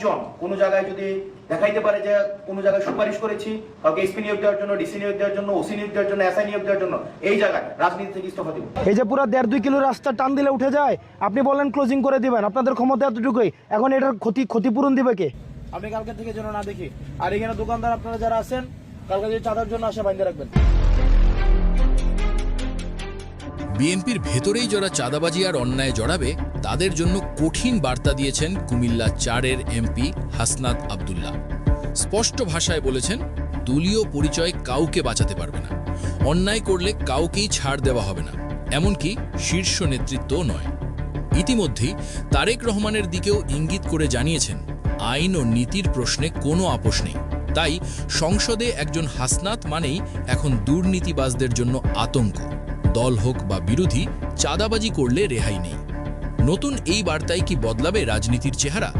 একজন কোনো জায়গায় যদি দেখাইতে পারে যে কোনো জায়গায় সুপারিশ করেছি কাউকে এসপি নিয়োগ দেওয়ার জন্য, ডিসি নিয়োগ দেওয়ার জন্য, ওসি নিয়োগ দেওয়ার জন্য, এসআই নিয়োগ দেওয়ার জন্য, এই জায়গায় রাজনীতি থেকে ইস্তফা দিব। এই যে পুরো 1.5-2 কিলো রাস্তা টান দিলে উঠে যায়, আপনি বলেন ক্লোজিং করে দিবেন, আপনাদের ক্ষমতা এতটুকুই, এখন এটার ক্ষতিপূরণ দিবে কে? আমি কালকে থেকে যেন না দেখি। আর এখানে দোকানদার আপনারা যারা আছেন কালকে যে চাঁদার জন্য আসে বাইন্ধে রাখবেন। বিএনপির ভেতরেই যারা চাঁদাবাজি আর অন্যায় জড়াবে তাদের জন্য কঠিন বার্তা দিয়েছেন কুমিল্লা 4-এর এমপি হাসনাত আব্দুল্লাহ। স্পষ্ট ভাষায় বলেছেন, দলীয় পরিচয় কাউকে বাঁচাতে পারবে না, অন্যায় করলে কাউকেই ছাড় দেওয়া হবে না, এমনকি শীর্ষ নেতৃত্বও নয়। ইতিমধ্যেই তারেক রহমানের দিকেও ইঙ্গিত করে জানিয়েছেন, আইন ও নীতির প্রশ্নে কোনো আপোষ নেই। তাই সংসদে একজন হাসনাত মানেই এখন দুর্নীতিবাজদের জন্য আতঙ্ক। দল হোক বা বিরোধী, চাঁদাবাজি করলে রেহাই নেই। নতুন এই বার্তায় কি বদলাবে রাজনীতির চেহারা?